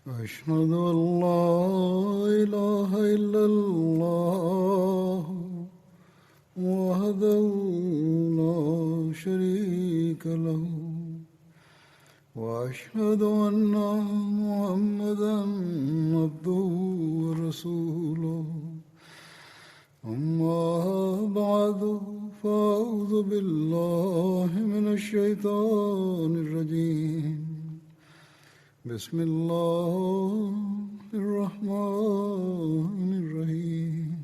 أشهد أن لا إله إلا الله وحده لا شريك له وأشهد أن محمدا عبده ورسوله أما بعد فأعوذ بالله من الشيطان الرجيم بسم الله الرحمن الرحيم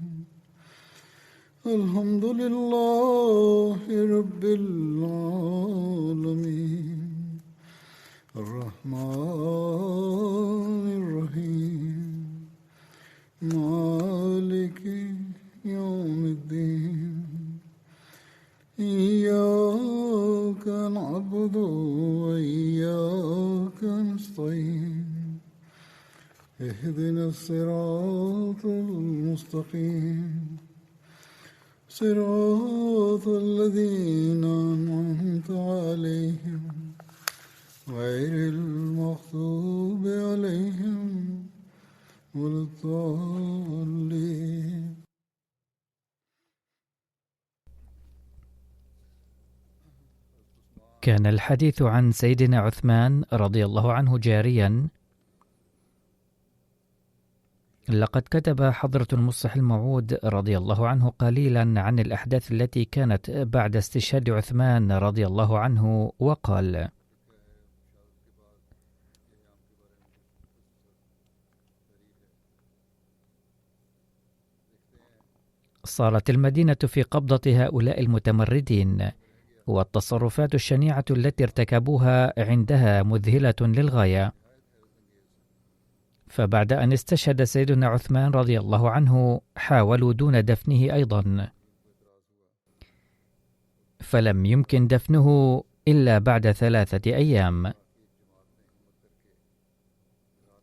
الحمد لله رب العالمين الرحمن الرحيم مالك يوم الدين إياك نعبد وإياك نستعين اهدنا الصراط المستقيم صراط الذين أنعمت عليهم غير المغضوب عليهم ولا الضالين. كان الحديث عن سيدنا عثمان رضي الله عنه جاريا. لقد كتب حضرة المصلح الموعود رضي الله عنه قليلا عن الأحداث التي كانت بعد استشهاد عثمان رضي الله عنه، وقال: صارت المدينة في قبضة هؤلاء المتمردين، والتصرفات الشنيعة التي ارتكبوها عندها مذهلة للغاية. فبعد أن استشهد سيدنا عثمان رضي الله عنه حاولوا دون دفنه أيضا، فلم يمكن دفنه إلا بعد 3 أيام.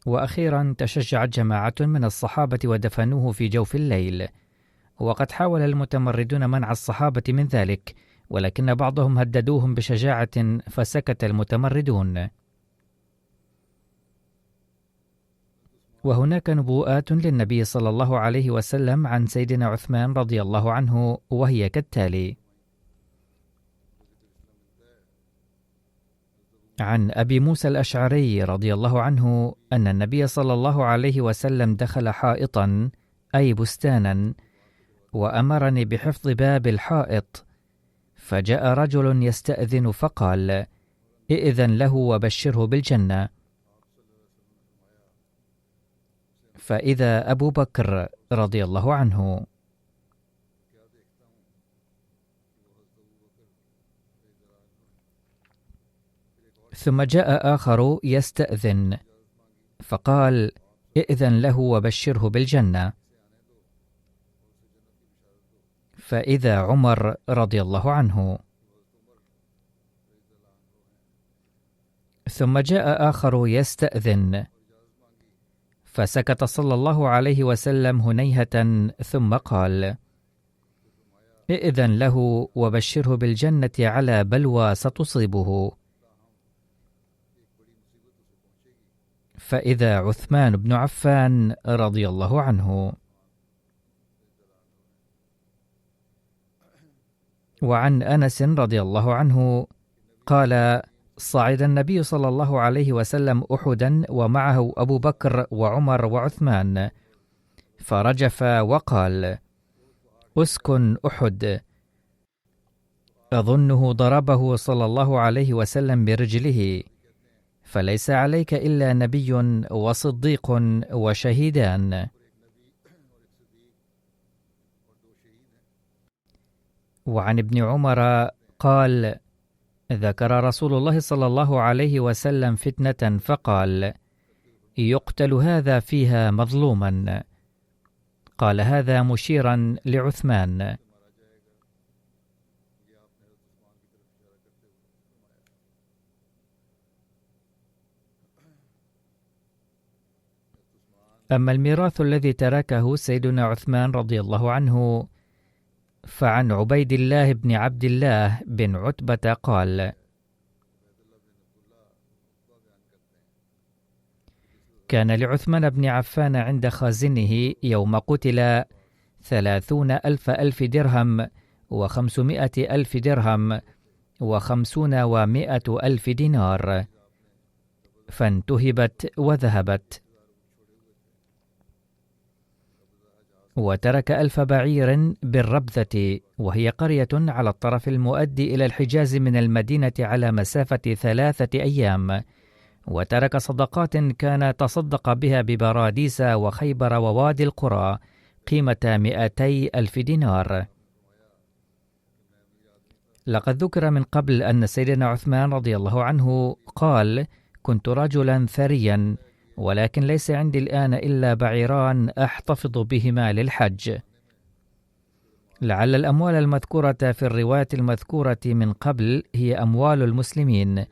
وأخيرا تشجعت جماعة من الصحابة ودفنوه في جوف الليل، وقد حاول المتمردون منع الصحابة من ذلك، ولكن بعضهم هددوهم بشجاعة فسكت المتمردون. وهناك نبوءات للنبي صلى الله عليه وسلم عن سيدنا عثمان رضي الله عنه، وهي كالتالي: عن أبي موسى الأشعري رضي الله عنه أن النبي صلى الله عليه وسلم دخل حائطا أي بستانا، وأمرني بحفظ باب الحائط، فجاء رجل يستأذن فقال: ائذن له وبشره بالجنة. فإذا أبو بكر رضي الله عنه. ثم جاء آخر يستأذن فقال: ائذن له وبشره بالجنة. فإذا عمر رضي الله عنه. ثم جاء آخر يستأذن فسكت صلى الله عليه وسلم هنيهة، ثم قال: ائذن له وبشره بالجنة على بلوى ستصيبه. فإذا عثمان بن عفان رضي الله عنه. وعن أنس رضي الله عنه قال: صعد النبي صلى الله عليه وسلم أحدا ومعه أبو بكر وعمر وعثمان، فرجف وقال: أسكن أحد. أظنه ضربه صلى الله عليه وسلم برجله، فليس عليك إلا نبي وصديق وشهيدان. وعن ابن عمر قال: ذكر رسول الله صلى الله عليه وسلم فتنة فقال: يقتل هذا فيها مظلوما. قال هذا مشيرا لعثمان. أما الميراث الذي تركه سيدنا عثمان رضي الله عنه فعن عبيد الله بن عبد الله بن عتبة قال: كان لعثمان بن عفان عند خازنه يوم قتل 30,000 درهم و500,000 درهم و50,100,000 دينار، فانتهبت وذهبت. وترك 1,000 بعير بالربذة، وهي قرية على الطرف المؤدي إلى الحجاز من المدينة على مسافة 3 أيام. وترك صدقات كان تصدق بها ببراديس وخيبر ووادي القرى قيمة 200,000 دينار. لقد ذكر من قبل أن سيدنا عثمان رضي الله عنه قال: كنت رجلا ثريا، ولكن ليس عندي الآن إلا بعيران أحتفظ بهما للحج. لعل الأموال المذكورة في الرواية المذكورة من قبل هي أموال المسلمين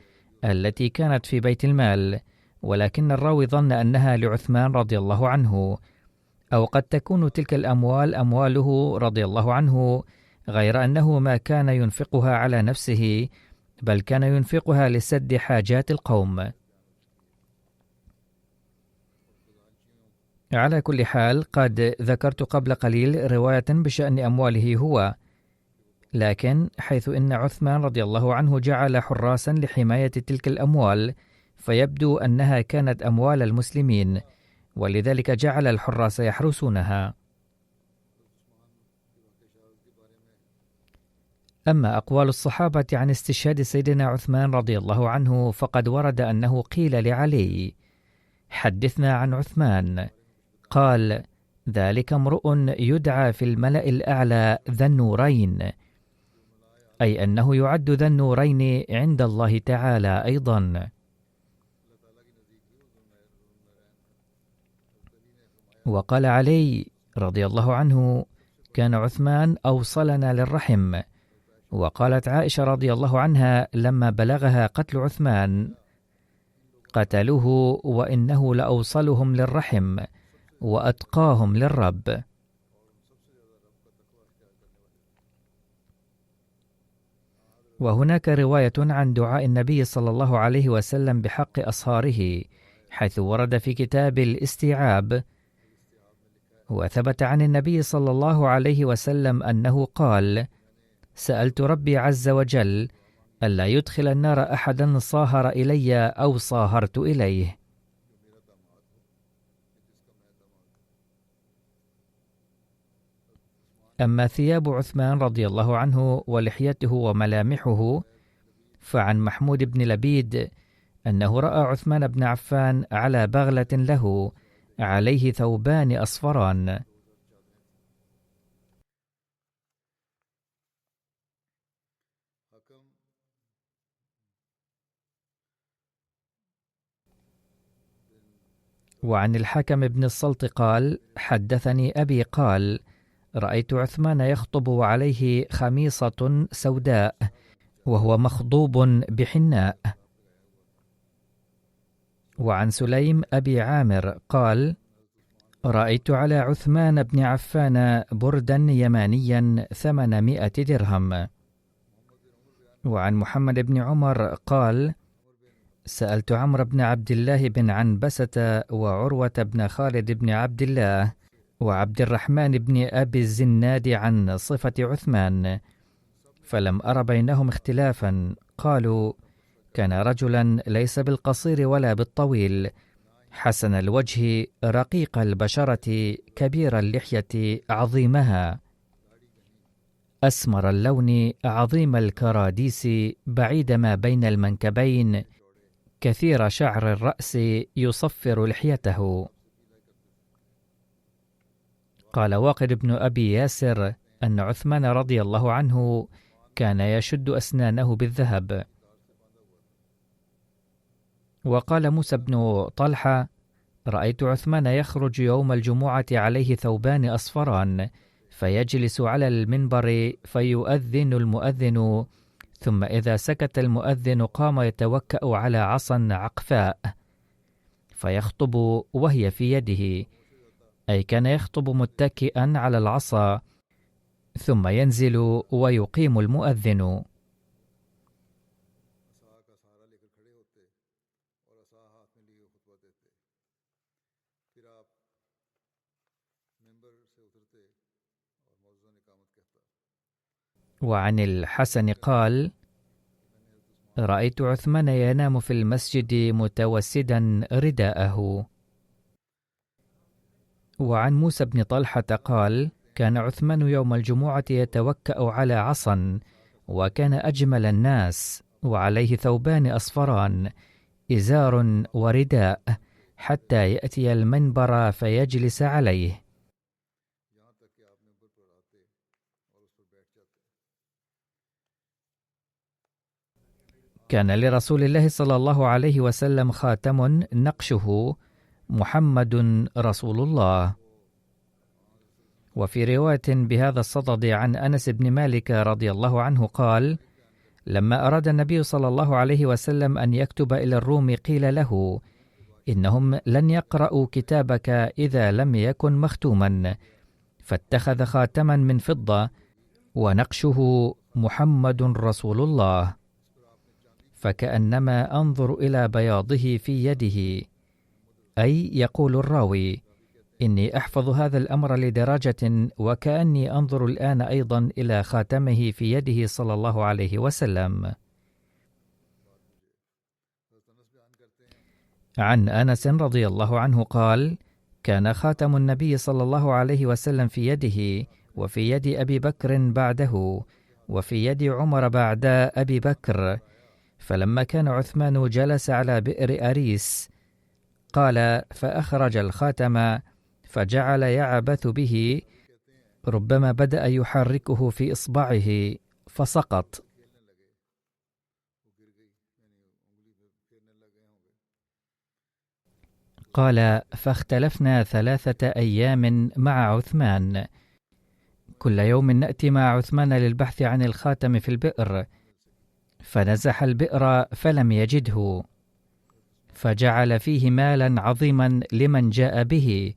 التي كانت في بيت المال، ولكن الراوي ظن أنها لعثمان رضي الله عنه، أو قد تكون تلك الأموال أمواله رضي الله عنه، غير أنه ما كان ينفقها على نفسه، بل كان ينفقها لسد حاجات القوم. على كل حال، قد ذكرت قبل قليل رواية بشأن أمواله هو، لكن حيث إن عثمان رضي الله عنه جعل حراسا لحماية تلك الأموال، فيبدو أنها كانت أموال المسلمين، ولذلك جعل الحراس يحرسونها. أما أقوال الصحابة عن استشهاد سيدنا عثمان رضي الله عنه، فقد ورد أنه قيل لعلي: حدثنا عن عثمان. قال: ذلك امرؤ يدعى في الملأ الأعلى ذا النورين، أي أنه يعد ذا النورين عند الله تعالى أيضا. وقال علي رضي الله عنه: كان عثمان أوصلنا للرحم. وقالت عائشة رضي الله عنها لما بلغها قتل عثمان: قتلوه وإنه لأوصلهم للرحم وأتقاهم للرب. وهناك رواية عن دعاء النبي صلى الله عليه وسلم بحق أصهاره، حيث ورد في كتاب الاستيعاب. وثبت عن النبي صلى الله عليه وسلم أنه قال: سألت ربي عز وجل ألا يدخل النار أحدا صاهر إلي أو صاهرت إليه. أما ثياب عثمان رضي الله عنه ولحيته وملامحه، فعن محمود بن لبيد أنه رأى عثمان بن عفان على بغلة له عليه ثوبان أصفران. وعن الحكم بن السلط قال: حدثني أبي قال: رأيت عثمان يخطب وعليه خميصة سوداء وهو مخضوب بحناء. وعن سليم أبي عامر قال: رأيت على عثمان بن عفان بردا يمانيا 800 درهم. وعن محمد بن عمر قال: سألت عمرو بن عبد الله بن عنبسة وعروة بن خالد بن عبد الله وعبد الرحمن بن أبي الزناد عن صفة عثمان، فلم أر بينهم اختلافا. قالوا: كان رجلا ليس بالقصير ولا بالطويل، حسن الوجه رقيق البشرة كبير اللحية عظيمها، أسمر اللون عظيم الكراديس بعيد ما بين المنكبين، كثير شعر الرأس يصفر لحيته. قال واقد بن أبي ياسر أن عثمان رضي الله عنه كان يشد أسنانه بالذهب. وقال موسى بن طلحة: رأيت عثمان يخرج يوم الجمعة عليه ثوبان أصفران، فيجلس على المنبر فيؤذن المؤذن، ثم إذا سكت المؤذن قام يتوكأ على عصا عقفاء فيخطب وهي في يده، أي كان يخطب متكئا على العصا، ثم ينزل ويقيم المؤذن. وعن الحسن قال: رأيت عثمان ينام في المسجد متوسدا رداءه. وعن موسى بن طلحة قال: كان عثمان يوم الجمعة يتوكأ على عصا، وكان أجمل الناس، وعليه ثوبان أصفران، إزار ورداء، حتى يأتي المنبر فيجلس عليه. كان لرسول الله صلى الله عليه وسلم خاتم نقشه محمد رسول الله. وفي رواية بهذا الصدد عن أنس بن مالك رضي الله عنه قال: لما أراد النبي صلى الله عليه وسلم أن يكتب إلى الروم قيل له: إنهم لن يقرأوا كتابك إذا لم يكن مختوما، فاتخذ خاتما من فضة ونقشه محمد رسول الله، فكأنما أنظر إلى بياضه في يده. أي يقول الراوي: إني أحفظ هذا الأمر لدرجة وكأني أنظر الآن أيضا إلى خاتمه في يده صلى الله عليه وسلم. عن أنس رضي الله عنه قال: كان خاتم النبي صلى الله عليه وسلم في يده، وفي يد أبي بكر بعده، وفي يد عمر بعد أبي بكر. فلما كان عثمان جلس على بئر أريس قال: فأخرج الخاتم فجعل يعبث به، ربما بدأ يحركه في إصبعه فسقط. قال: فاختلفنا 3 أيام مع عثمان، كل يوم نأتي مع عثمان للبحث عن الخاتم في البئر، فنزح البئر فلم يجده، فجعل فيه مالا عظيما لمن جاء به،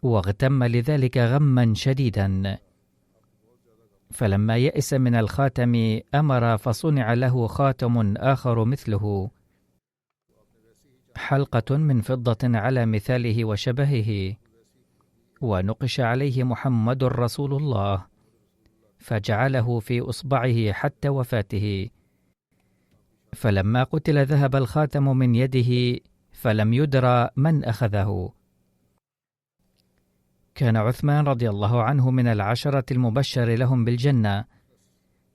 واغتم لذلك غما شديدا. فلما يئس من الخاتم أمر فصنع له خاتم آخر مثله، حلقة من فضة على مثاله وشبهه، ونقش عليه محمد رسول الله، فجعله في إصبعه حتى وفاته. فلما قتل ذهب الخاتم من يده، فلم يدرى من أخذه. كان عثمان رضي الله عنه من العشرة المبشر لهم بالجنة.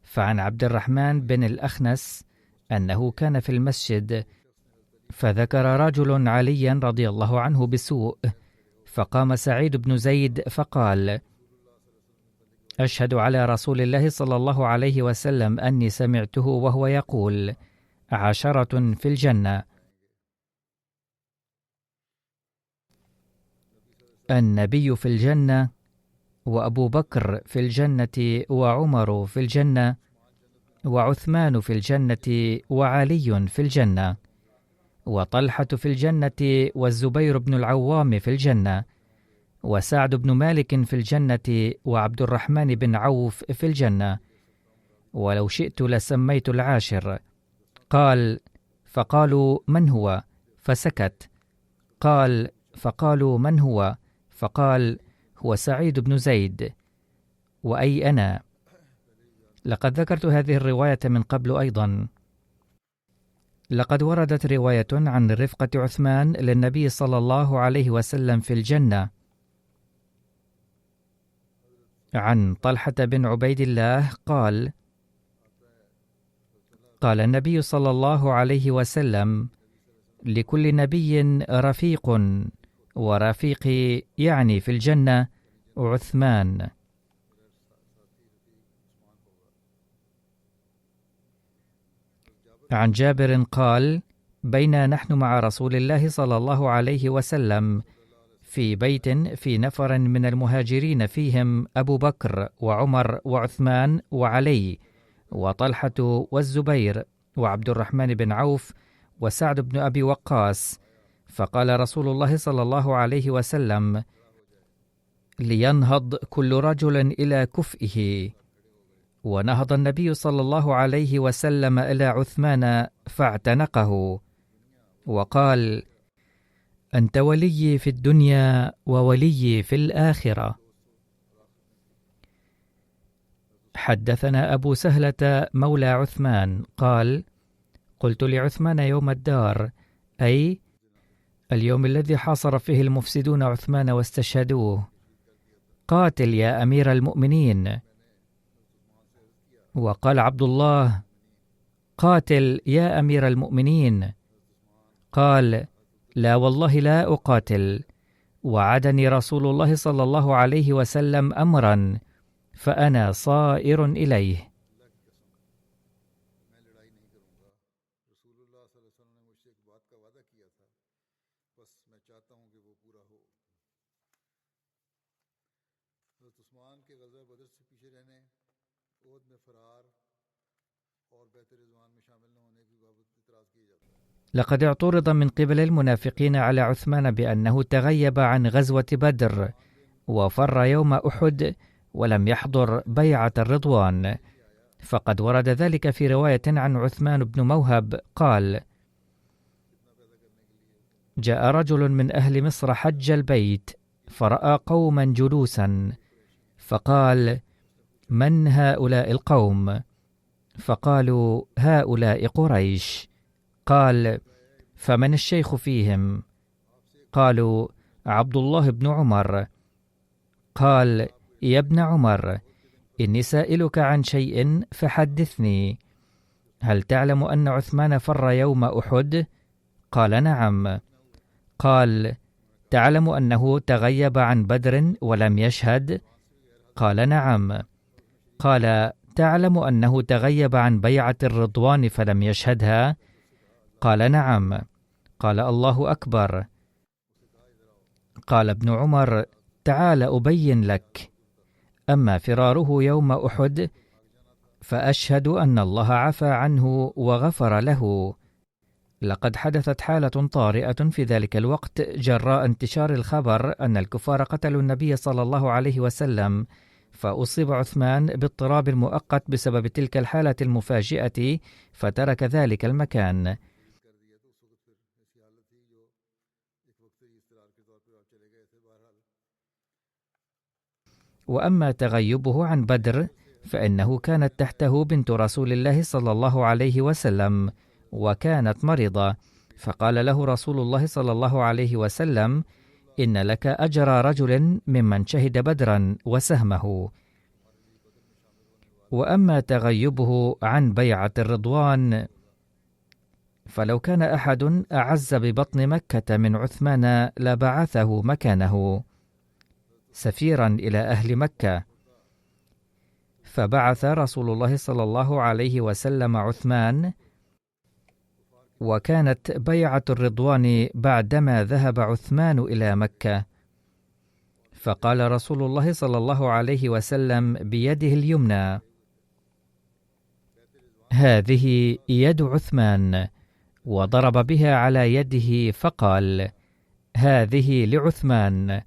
فعن عبد الرحمن بن الأخنس أنه كان في المسجد، فذكر رجل عليا رضي الله عنه بسوء، فقام سعيد بن زيد فقال: أشهد على رسول الله صلى الله عليه وسلم أني سمعته وهو يقول: 10 في الجنة، النبي في الجنة، وأبو بكر في الجنة، وعمر في الجنة، وعثمان في الجنة، وعلي في الجنة، وطلحة في الجنة، والزبير بن العوام في الجنة، وسعد بن مالك في الجنة، وعبد الرحمن بن عوف في الجنة، ولو شئت لسميت 10. قال: فقالوا: من هو؟ فسكت. قال: فقالوا: من هو؟ فقال: هو سعيد بن زيد. وأي أنا؟ لقد ذكرت هذه الرواية من قبل أيضا. لقد وردت رواية عن رفقة عثمان للنبي صلى الله عليه وسلم في الجنة. عن طلحة بن عبيد الله قال: قال النبي صلى الله عليه وسلم: لكل نبي رفيق، ورفيقي يعني في الجنة عثمان. عن جابر قال: بينا نحن مع رسول الله صلى الله عليه وسلم في بيت في نفر من المهاجرين، فيهم أبو بكر وعمر وعثمان وعلي وطلحة والزبير وعبد الرحمن بن عوف وسعد بن أبي وقاص، فقال رسول الله صلى الله عليه وسلم: لينهض كل رجل إلى كفئه. ونهض النبي صلى الله عليه وسلم إلى عثمان فاعتنقه، وقال: أنت وليي في الدنيا ووليي في الآخرة. حدثنا أبو سهلة مولى عثمان قال: قلت لعثمان يوم الدار، أي اليوم الذي حاصر فيه المفسدون عثمان واستشهدوه، قاتل يا أمير المؤمنين. وقال عبد الله: قاتل يا أمير المؤمنين. قال: لا والله لا أقاتل، وعدني رسول الله صلى الله عليه وسلم أمرا فأنا صائر إليه. لقد اعترض من قبل المنافقين على عثمان بأنه تغيب عن غزوة بدر وفر يوم أحد ولم يحضر بيعة الرضوان، فقد ورد ذلك في رواية عن عثمان بن موهب قال: جاء رجل من أهل مصر حج البيت فرأى قوما جلوسا، فقال: من هؤلاء القوم؟ فقالوا: هؤلاء قريش. قال: فمن الشيخ فيهم؟ قالوا: عبد الله بن عمر. قال: يا ابن عمر، إني سائلك عن شيء فحدثني. هل تعلم أن عثمان فر يوم أحد؟ قال: نعم. قال: تعلم أنه تغيب عن بدر ولم يشهد؟ قال: نعم. قال: تعلم أنه تغيب عن بيعة الرضوان فلم يشهدها؟ قال: نعم. قال: الله أكبر. قال ابن عمر: تعال أبين لك. أما فراره يوم أحد فأشهد أن الله عفى عنه وغفر له. لقد حدثت حالة طارئة في ذلك الوقت جراء انتشار الخبر أن الكفار قتلوا النبي صلى الله عليه وسلم، فأصيب عثمان باضطراب مؤقت بسبب تلك الحالة المفاجئة، فترك ذلك المكان. وأما تغيبه عن بدر فإنه كانت تحته بنت رسول الله صلى الله عليه وسلم، وكانت مريضة، فقال له رسول الله صلى الله عليه وسلم: إن لك أجر رجل ممن شهد بدرا وسهمه. وأما تغيبه عن بيعة الرضوان فلو كان أحد أعز ببطن مكة من عثمان لبعثه مكانه سفيرا إلى أهل مكة، فبعث رسول الله صلى الله عليه وسلم عثمان، وكانت بيعة الرضوان بعدما ذهب عثمان إلى مكة. فقال رسول الله صلى الله عليه وسلم بيده اليمنى: هذه يد عثمان، وضرب بها على يده فقال: هذه لعثمان.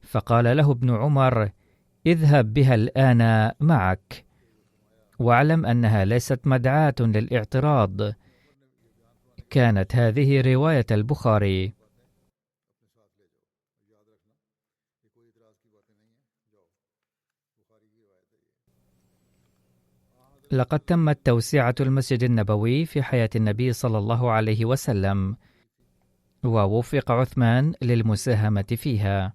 فقال له ابن عمر: اذهب بها الآن معك، واعلم أنها ليست مدعاة للاعتراض. كانت هذه رواية البخاري. لقد تمت توسعة المسجد النبوي في حياة النبي صلى الله عليه وسلم، ووفق عثمان للمساهمة فيها.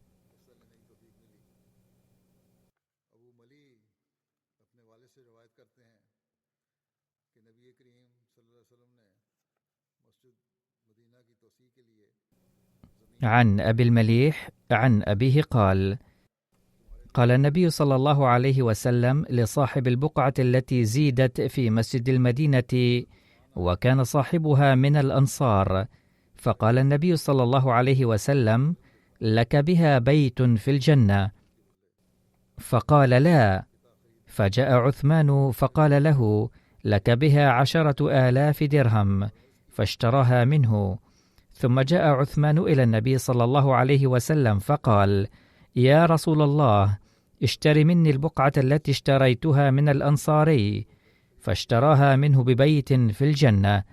عن أبي المليح عن أبيه قال: قال النبي صلى الله عليه وسلم لصاحب البقعة التي زيدت في مسجد المدينة، وكان صاحبها من الأنصار، فقال النبي صلى الله عليه وسلم: لك بها بيت في الجنة. فقال: لا. فجاء عثمان فقال له: لك بها 10,000 درهم، فاشتراها منه. ثم جاء عثمان إلى النبي صلى الله عليه وسلم فقال: يا رسول الله، اشتر مني البقعة التي اشتريتها من الأنصاري، فاشتراها منه ببيت في الجنة.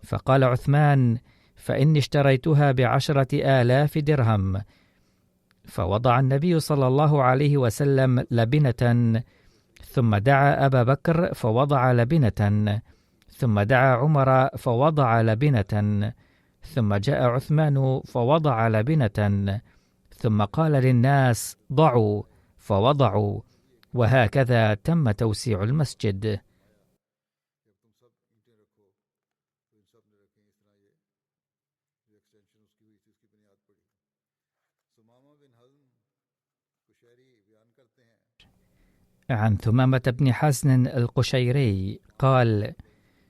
فقال عثمان: فإني اشتريتها ب10,000 درهم. فوضع النبي صلى الله عليه وسلم لبنة، ثم دعا أبا بكر فوضع لبنة، ثم دعا عمر فوضع لبنة، ثم جاء عثمان فوضع لبنة، ثم قال للناس ضعوا فوضعوا، وهكذا تم توسيع المسجد. عن ثمامة بن حزن القشيري قال: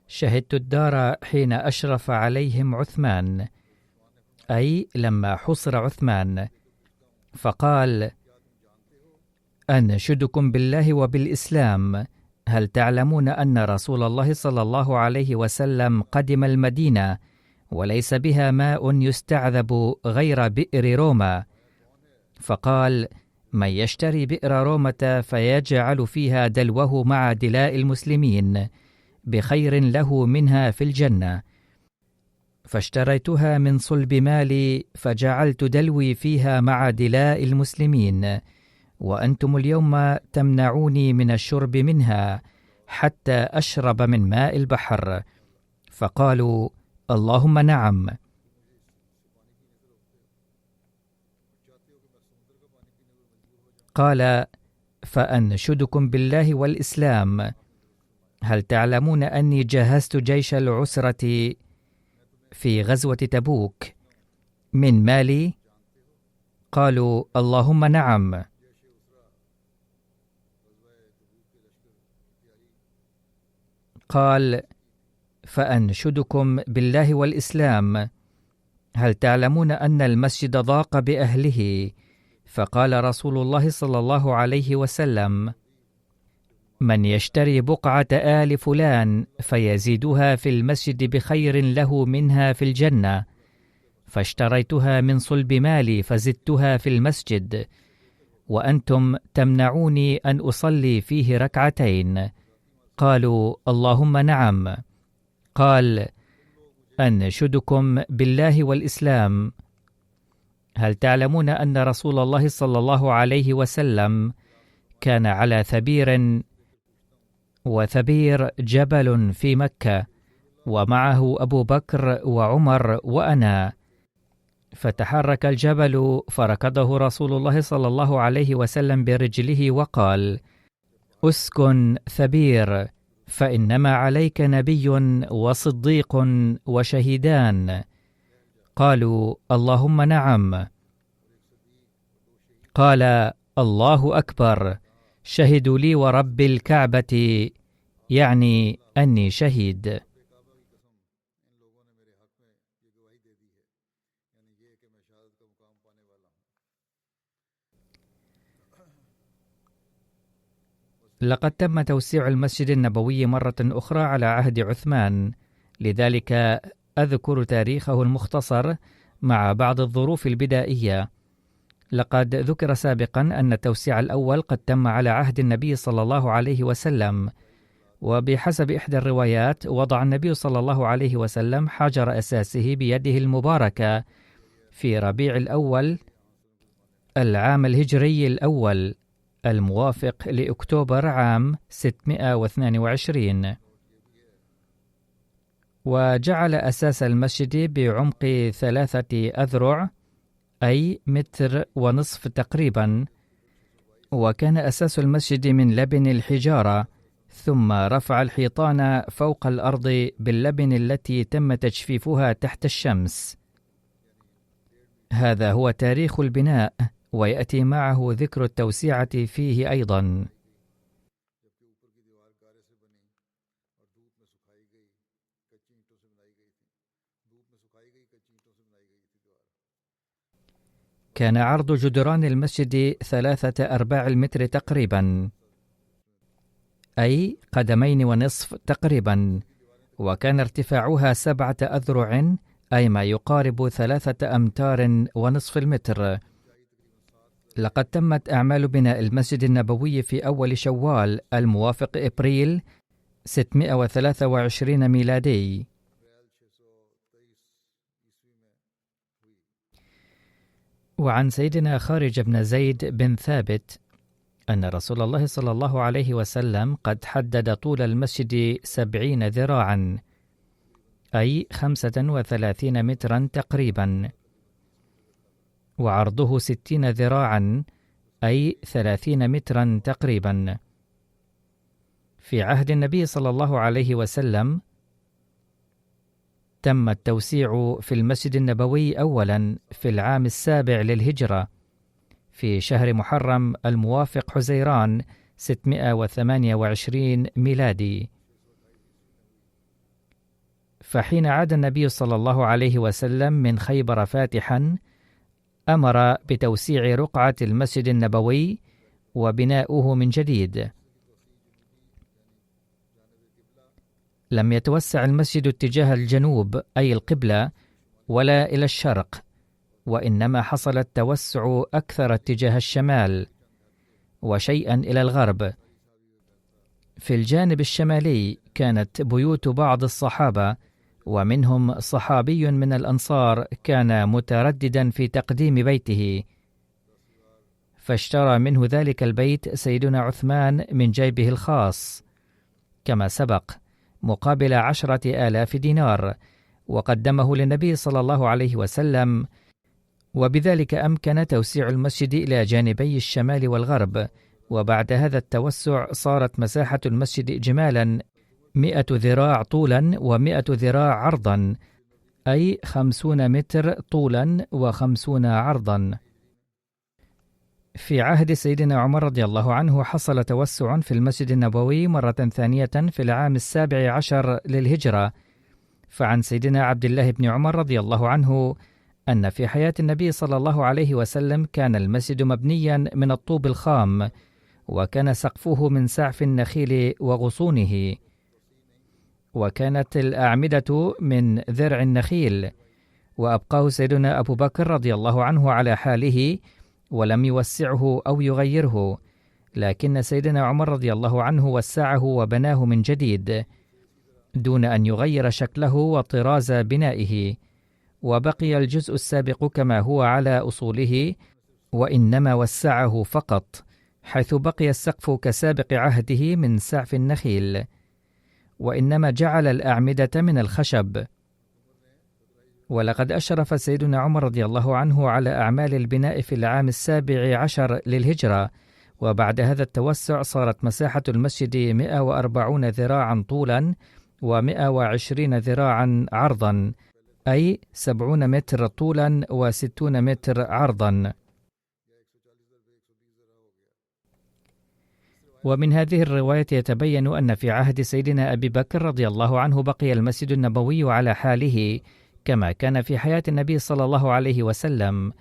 شهدت الدار حين أشرف عليهم عثمان، أي لما حصر عثمان، فقال: أنشدكم بالله وبالإسلام، هل تعلمون أن رسول الله صلى الله عليه وسلم قدم المدينة وليس بها ماء يستعذب غير بئر روما؟ فقال: من يشتري بئر رومة فيجعل فيها دلوه مع دلاء المسلمين بخير له منها في الجنة. فاشتريتها من صلب مالي فجعلت دلوي فيها مع دلاء المسلمين، وأنتم اليوم تمنعوني من الشرب منها حتى أشرب من ماء البحر. فقالوا: اللهم نعم. قال: فأنشدكم بالله والإسلام، هل تعلمون أني جهزت جيش العسرة في غزوة تبوك من مالي؟ قالوا: اللهم نعم. قال: فأنشدكم بالله والإسلام، هل تعلمون أن المسجد ضاق بأهله؟ فقال رسول الله صلى الله عليه وسلم: من يشتري بقعة آل فلان فيزيدها في المسجد بخير له منها في الجنة. فاشتريتها من صلب مالي فزدتها في المسجد، وأنتم تمنعوني أن أصلي فيه ركعتين. قالوا: اللهم نعم. قال: أنشدكم بالله والإسلام، هل تعلمون أن رسول الله صلى الله عليه وسلم كان على ثبير، وثبير جبل في مكة، ومعه أبو بكر وعمر وأنا، فتحرك الجبل فركضه رسول الله صلى الله عليه وسلم برجله وقال: أسكن ثبير، فإنما عليك نبي وصديق وشهيدان. قالوا: اللهم نعم. قال: الله أكبر، شهدوا لي ورب الكعبة، يعني أني شهيد. لقد تم توسيع المسجد النبوي مرة أخرى على عهد عثمان، لذلك أذكر تاريخه المختصر مع بعض الظروف البدائية. لقد ذكر سابقا أن التوسيع الأول قد تم على عهد النبي صلى الله عليه وسلم، وبحسب إحدى الروايات وضع النبي صلى الله عليه وسلم حجر أساسه بيده المباركة في ربيع الأول العام الهجري الأول، الموافق لأكتوبر عام 622، وجعل أساس المسجد بعمق 3 أذرع، أي 1.5 متر تقريبا، وكان أساس المسجد من لبن الحجارة، ثم رفع الحيطان فوق الأرض باللبن التي تم تجفيفها تحت الشمس. هذا هو تاريخ البناء، ويأتي معه ذكر التوسعة فيه أيضا. كان عرض جدران المسجد 3/4 المتر تقريبا، أي 1.5 قدم تقريبا، وكان ارتفاعها 7 أذرع، أي ما يقارب 3.5 أمتار المتر. لقد تمت أعمال بناء المسجد النبوي في أول شوال الموافق إبريل 623 ميلادي. وعن سيدنا خارج بن زيد بن ثابت أن رسول الله صلى الله عليه وسلم قد حدد طول المسجد 70 ذراعا، أي 35 مترا تقريبا، وعرضه 60 ذراعا، أي 30 مترا تقريبا. في عهد النبي صلى الله عليه وسلم تم التوسيع في المسجد النبوي أولا في العام 7 للهجرة في شهر محرم الموافق حزيران 628 ميلادي. فحين عاد النبي صلى الله عليه وسلم من خيبر فاتحا أمر بتوسيع رقعة المسجد النبوي وبناؤه من جديد. لم يتوسع المسجد اتجاه الجنوب أي القبلة ولا إلى الشرق، وإنما حصل التوسع أكثر اتجاه الشمال وشيئا إلى الغرب. في الجانب الشمالي كانت بيوت بعض الصحابة، ومنهم صحابي من الأنصار كان مترددا في تقديم بيته، فاشترى منه ذلك البيت سيدنا عثمان من جيبه الخاص كما سبق مقابل 10,000 دينار، وقدمه للنبي صلى الله عليه وسلم، وبذلك أمكن توسيع المسجد إلى جانبي الشمال والغرب. وبعد هذا التوسع صارت مساحة المسجد إجمالا 100 ذراع طولا و100 ذراع عرضا، أي 50 متر طولا و50 عرضا. في عهد سيدنا عمر رضي الله عنه حصل توسع في المسجد النبوي مرة ثانية في العام 17 للهجرة. فعن سيدنا عبد الله بن عمر رضي الله عنه أن في حياة النبي صلى الله عليه وسلم كان المسجد مبنيا من الطوب الخام، وكان سقفه من سعف النخيل وغصونه، وكانت الأعمدة من ذرع النخيل، وأبقاه سيدنا أبو بكر رضي الله عنه على حاله ولم يوسعه أو يغيره، لكن سيدنا عمر رضي الله عنه وسعه وبناه من جديد دون أن يغير شكله وطراز بنائه، وبقي الجزء السابق كما هو على أصوله، وإنما وسعه فقط، حيث بقي السقف كسابق عهده من سعف النخيل، وإنما جعل الأعمدة من الخشب. ولقد أشرف سيدنا عمر رضي الله عنه على أعمال البناء في العام 17 للهجرة، وبعد هذا التوسع صارت مساحة المسجد 140 ذراعا طولا و120 ذراعا عرضا، أي 70 متر طولا و60 متر عرضا. ومن هذه الرواية يتبين أن في عهد سيدنا أبي بكر رضي الله عنه بقي المسجد النبوي على حاله كما كان في حياة النبي صلى الله عليه وسلم،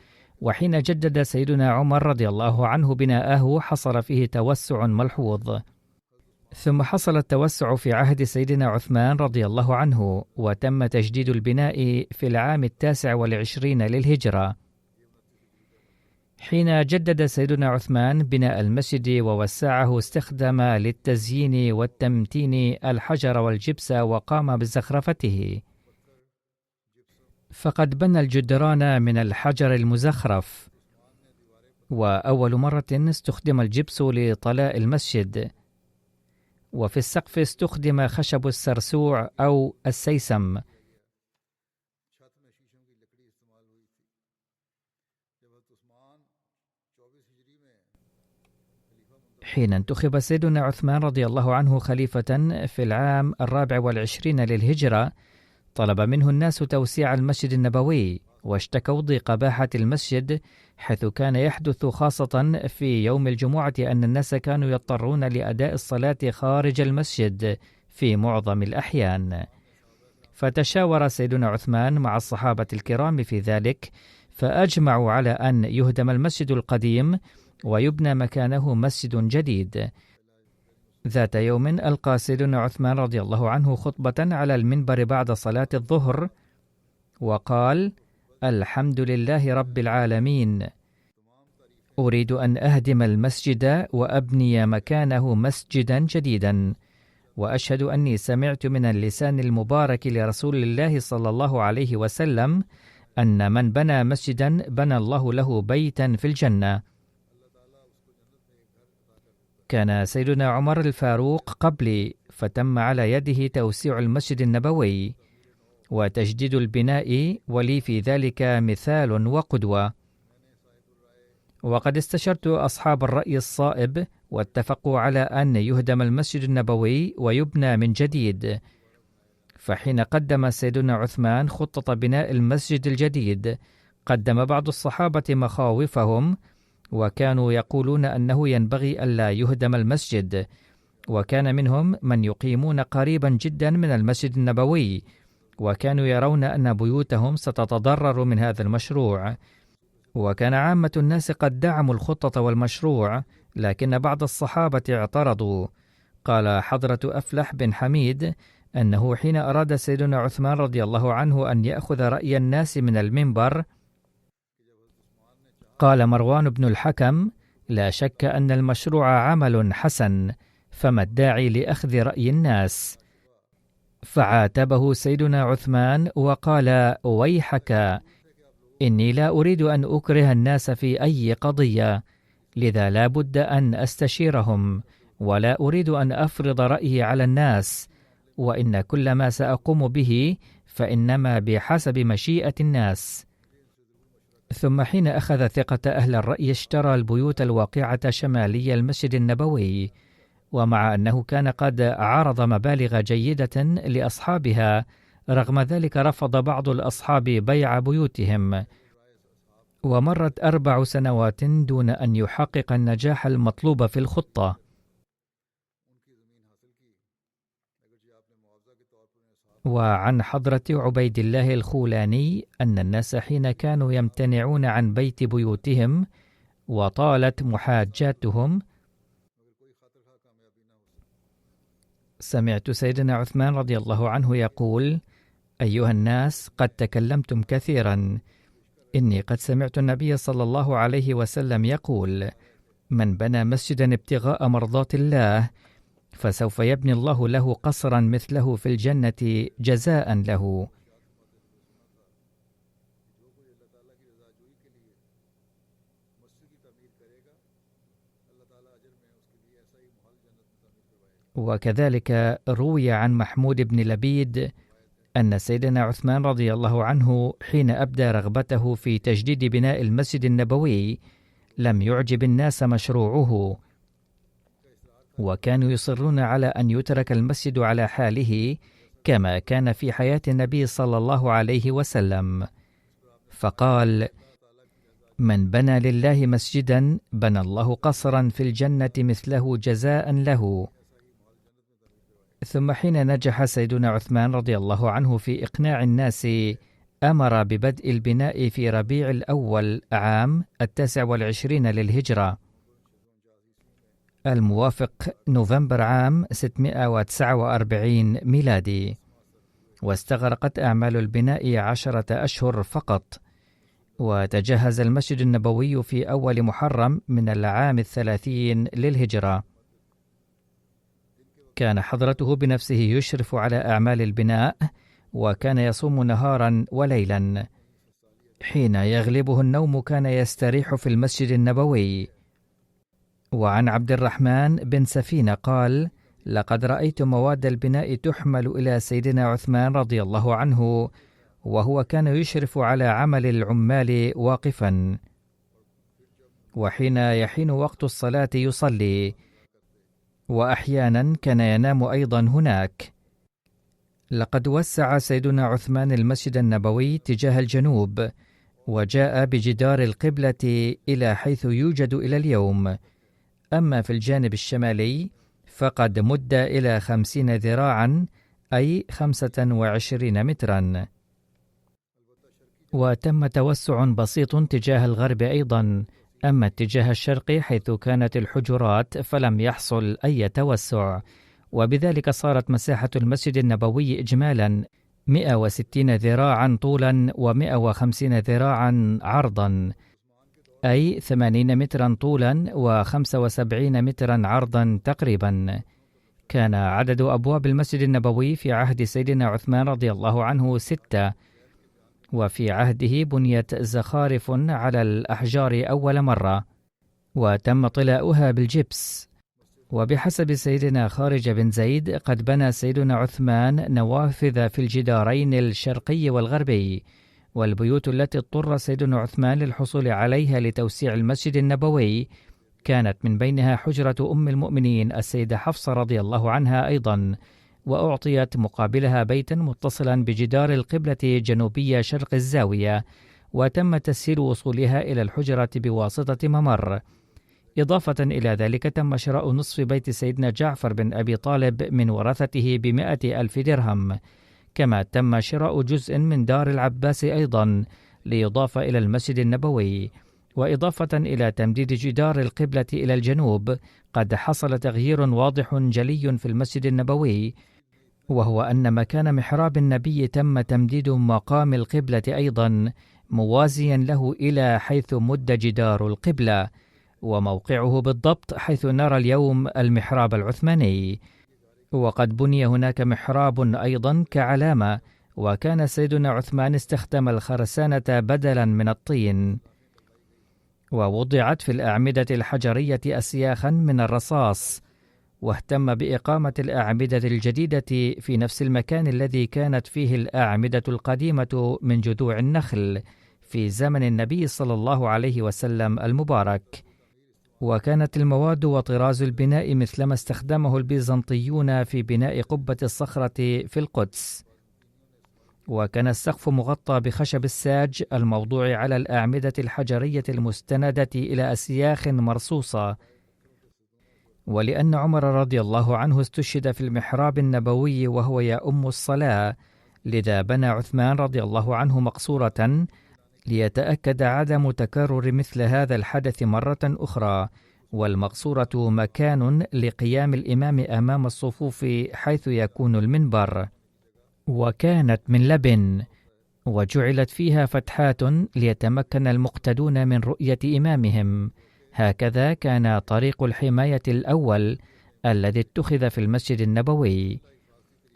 وحين جدد سيدنا عمر رضي الله عنه بناءه حصل فيه توسع ملحوظ. ثم حصل التوسع في عهد سيدنا عثمان رضي الله عنه، وتم تجديد البناء في العام 29 للهجرة. حين جدد سيدنا عثمان بناء المسجد ووسعه استخدم للتزيين والتمتين الحجر والجبس وقام بزخرفته، فقد بنى الجدران من الحجر المزخرف، وأول مرة استخدم الجبس لطلاء المسجد، وفي السقف استخدم خشب السرسوع أو السيسم. حين انتخب سيدنا عثمان رضي الله عنه خليفة في العام 24 للهجرة، طلب منه الناس توسيع المسجد النبوي، واشتكوا ضيق باحة المسجد، حيث كان يحدث خاصة في يوم الجمعة أن الناس كانوا يضطرون لأداء الصلاة خارج المسجد في معظم الأحيان. فتشاور سيدنا عثمان مع الصحابة الكرام في ذلك، فأجمعوا على أن يهدم المسجد القديم ويبنى مكانه مسجد جديد. ذات يوم ألقى سيدنا عثمان رضي الله عنه خطبة على المنبر بعد صلاة الظهر، وقال: الحمد لله رب العالمين، أريد أن أهدم المسجد وأبني مكانه مسجدا جديدا، وأشهد أني سمعت من اللسان المبارك لرسول الله صلى الله عليه وسلم أن من بنى مسجدا بنى الله له بيتا في الجنة. كان سيدنا عمر الفاروق قبلي، فتم على يده توسيع المسجد النبوي وتجديد البناء، ولي في ذلك مثال وقدوة. وقد استشرت أصحاب الرأي الصائب واتفقوا على أن يهدم المسجد النبوي ويبنى من جديد. فحين قدم سيدنا عثمان خطة بناء المسجد الجديد، قدم بعض الصحابة مخاوفهم، وكانوا يقولون أنه ينبغي ألا يهدم المسجد، وكان منهم من يقيمون قريبا جدا من المسجد النبوي، وكانوا يرون أن بيوتهم ستتضرر من هذا المشروع. وكان عامة الناس قد دعموا الخطة والمشروع، لكن بعض الصحابة اعترضوا. قال حضرة أفلح بن حميد أنه حين أراد سيدنا عثمان رضي الله عنه أن يأخذ رأي الناس من المنبر، قال مروان بن الحكم: لا شك أن المشروع عمل حسن، فما الداعي لأخذ رأي الناس؟ فعاتبه سيدنا عثمان وقال: ويحك، إني لا أريد أن أكره الناس في أي قضية، لذا لا بد أن أستشيرهم، ولا أريد أن أفرض رأيي على الناس، وإن كل ما سأقوم به فإنما بحسب مشيئة الناس. ثم حين أخذ ثقة أهل الرأي اشترى البيوت الواقعة شمالي المسجد النبوي، ومع أنه كان قد عرض مبالغ جيدة لأصحابها، رغم ذلك رفض بعض الأصحاب بيع بيوتهم. ومرت 4 سنوات دون أن يحقق النجاح المطلوب في الخطة. وعن حضرة عبيد الله الخولاني أن الناس حين كانوا يمتنعون عن بيت بيوتهم وطالت محاجاتهم، سمعت سيدنا عثمان رضي الله عنه يقول: أيها الناس، قد تكلمتم كثيرا، إني قد سمعت النبي صلى الله عليه وسلم يقول: من بنى مسجدا ابتغاء مرضات الله فسوف يبني الله له قصرا مثله في الجنة جزاء له. وكذلك روي عن محمود بن لبيد أن سيدنا عثمان رضي الله عنه حين أبدى رغبته في تجديد بناء المسجد النبوي لم يعجب الناس مشروعه، وكانوا يصرون على أن يترك المسجد على حاله كما كان في حياة النبي صلى الله عليه وسلم. فقال: من بنى لله مسجدا بنى الله قصرا في الجنة مثله جزاء له. ثم حين نجح سيدنا عثمان رضي الله عنه في إقناع الناس، أمر ببدء البناء في ربيع الأول عام 29 للهجرة، الموافق نوفمبر عام 649 ميلادي، واستغرقت أعمال البناء 10 أشهر فقط. وتجهز المسجد النبوي في أول محرم من العام 30 للهجرة. كان حضرته بنفسه يشرف على أعمال البناء، وكان يصوم نهارا وليلا. حين يغلبه النوم كان يستريح في المسجد النبوي. وعن عبد الرحمن بن سفينة قال: لقد رأيت مواد البناء تحمل إلى سيدنا عثمان رضي الله عنه، وهو كان يشرف على عمل العمال واقفا، وحين يحين وقت الصلاة يصلي، وأحيانا كان ينام أيضا هناك. لقد وسع سيدنا عثمان المسجد النبوي تجاه الجنوب، وجاء بجدار القبلة إلى حيث يوجد إلى اليوم. أما في الجانب الشمالي فقد مد إلى 50 ذراعا، أي 25 مترا. وتم توسع بسيط تجاه الغرب أيضا. أما اتجاه الشرق حيث كانت الحجرات فلم يحصل أي توسع، وبذلك صارت مساحة المسجد النبوي إجمالا 160 ذراعا طولا و150 ذراعا عرضا، أي 80 مترا طولا و75 مترا عرضا تقريبا. كان عدد أبواب المسجد النبوي في عهد سيدنا عثمان رضي الله عنه 6، وفي عهده بنيت زخارف على الأحجار أول مرة، وتم طلاؤها بالجبس. وبحسب سيدنا خارج بن زيد قد بنى سيدنا عثمان نوافذ في الجدارين الشرقي والغربي، والبيوت التي اضطر سيدنا عثمان للحصول عليها لتوسيع المسجد النبوي كانت من بينها حجرة أم المؤمنين السيدة حفصة رضي الله عنها أيضا، وأعطيت مقابلها بيتا متصلا بجدار القبلة جنوبية شرق الزاوية، وتم تسهيل وصولها إلى الحجرة بواسطة ممر. إضافة إلى ذلك تم شراء نصف بيت سيدنا جعفر بن أبي طالب من ورثته ب100,000 درهم، كما تم شراء جزء من دار العباس أيضا ليضاف إلى المسجد النبوي. وإضافة إلى تمديد جدار القبلة إلى الجنوب قد حصل تغيير واضح جلي في المسجد النبوي، وهو أن مكان محراب النبي تم تمديد مقام القبلة أيضا موازيا له إلى حيث مد جدار القبلة، وموقعه بالضبط حيث نرى اليوم المحراب العثماني. وقد بني هناك محراب أيضا كعلامة، وكان سيدنا عثمان استخدم الخرسانة بدلا من الطين. ووضعت في الأعمدة الحجرية أسياخا من الرصاص، واهتم بإقامة الأعمدة الجديدة في نفس المكان الذي كانت فيه الأعمدة القديمة من جذوع النخل في زمن النبي صلى الله عليه وسلم المبارك. وكانت المواد وطراز البناء مثلما استخدمه البيزنطيون في بناء قبة الصخرة في القدس. وكان السقف مغطى بخشب الساج الموضوع على الأعمدة الحجرية المستندة إلى أسياخ مرصوصة. ولأن عمر رضي الله عنه استشهد في المحراب النبوي وهو يؤم الصلاة، لذا بنى عثمان رضي الله عنه مقصورة ليتأكد عدم تكرر مثل هذا الحدث مرة أخرى. والمقصورة مكان لقيام الإمام أمام الصفوف حيث يكون المنبر، وكانت من لبن، وجعلت فيها فتحات ليتمكن المقتدون من رؤية إمامهم. هكذا كان طريق الحماية الأول الذي اتخذ في المسجد النبوي،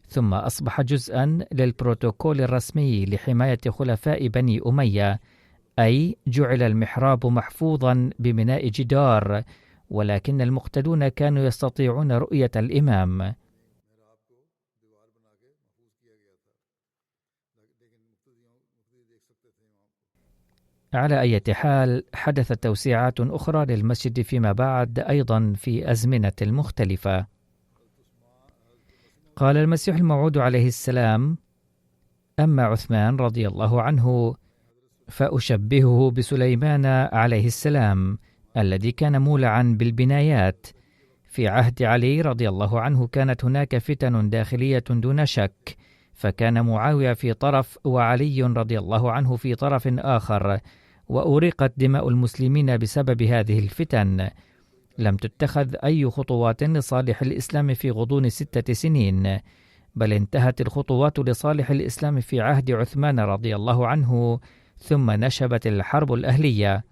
ثم أصبح جزءا للبروتوكول الرسمي لحماية خلفاء بني أمية، أي جعل المحراب محفوظا ببناء جدار، ولكن المقتدون كانوا يستطيعون رؤية الإمام. على أي حال، حدثت توسيعات أخرى للمسجد فيما بعد أيضا في أزمنة مختلفة. قال المسيح الموعود عليه السلام: أما عثمان رضي الله عنه فأشبهه بسليمان عليه السلام الذي كان مولعا بالبنايات. في عهد علي رضي الله عنه كانت هناك فتن داخلية دون شك، فكان معاوية في طرف وعلي رضي الله عنه في طرف آخر، وأريقت دماء المسلمين بسبب هذه الفتن. لم تتخذ أي خطوات لصالح الإسلام في غضون 6 سنين، بل انتهت الخطوات لصالح الإسلام في عهد عثمان رضي الله عنه، ثم نشبت الحرب الأهلية.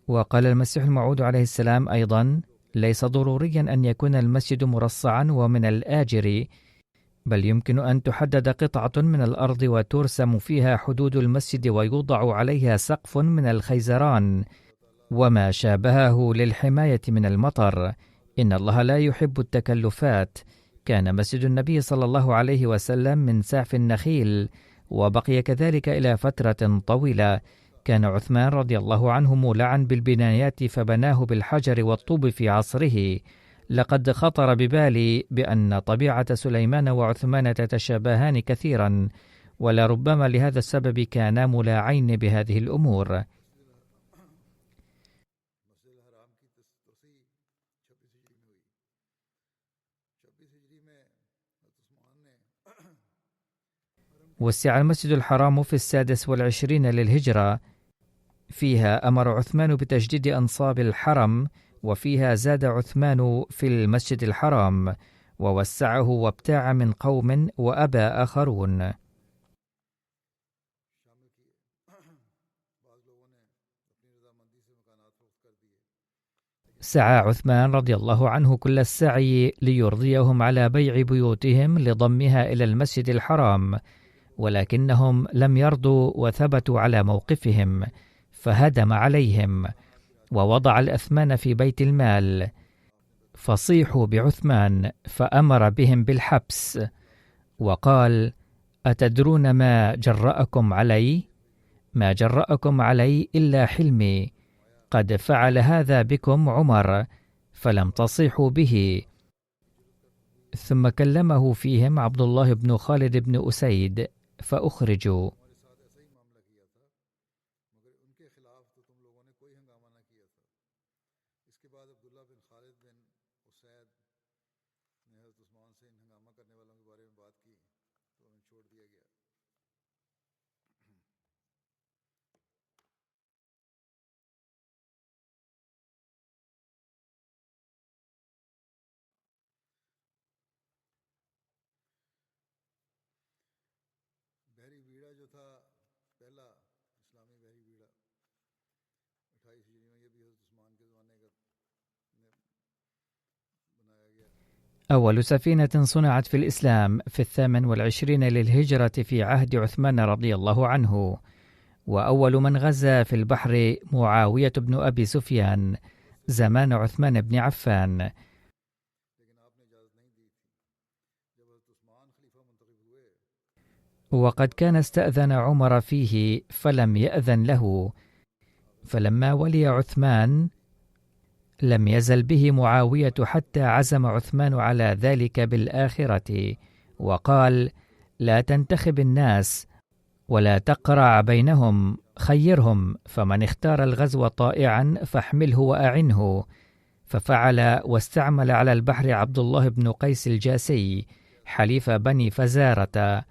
وقال المسيح الموعود عليه السلام أيضا: ليس ضروريا أن يكون المسجد مرصعا ومن الآجر، بل يمكن أن تحدد قطعة من الأرض وترسم فيها حدود المسجد ويوضع عليها سقف من الخيزران وما شابهه للحماية من المطر. إن الله لا يحب التكلفات. كان مسجد النبي صلى الله عليه وسلم من سعف النخيل، وبقي كذلك إلى فترة طويلة. كان عثمان رضي الله عنه مولعا بالبنايات فبناه بالحجر والطوب في عصره. لقد خطر ببالي بأن طبيعة سليمان وعثمان تتشابهان كثيرا، ولربما لهذا السبب كانا ملاعين بهذه الأمور. وسع المسجد الحرام في 26 للهجرة. فيها أمر عثمان بتجديد أنصاب الحرم، وفيها زاد عثمان في المسجد الحرام ووسعه وابتاع من قوم وأبى آخرون. سعى عثمان رضي الله عنه كل السعي ليرضيهم على بيع بيوتهم لضمها إلى المسجد الحرام، ولكنهم لم يرضوا وثبتوا على موقفهم، فهدم عليهم ووضع الأثمان في بيت المال، فصيحوا بعثمان فأمر بهم بالحبس، وقال: أتدرون ما جرأكم علي؟ ما جرأكم علي إلا حلمي، قد فعل هذا بكم عمر فلم تصيحوا به. ثم كلمه فيهم عبد الله بن خالد بن أسيد فأخرجوا. أول سفينة صنعت في الإسلام في 28 للهجرة في عهد عثمان رضي الله عنه، وأول من غزا في البحر معاوية بن أبي سفيان زمان عثمان بن عفان. وقد كان استأذن عمر فيه فلم يأذن له، فلما ولي عثمان لم يزل به معاوية حتى عزم عثمان على ذلك بالآخرة، وقال: لا تنتخب الناس ولا تقرع بينهم، خيرهم، فمن اختار الغزو طائعا فاحمله وأعنه. ففعل، واستعمل على البحر عبد الله بن قيس الجاسي حليف بني فزارة،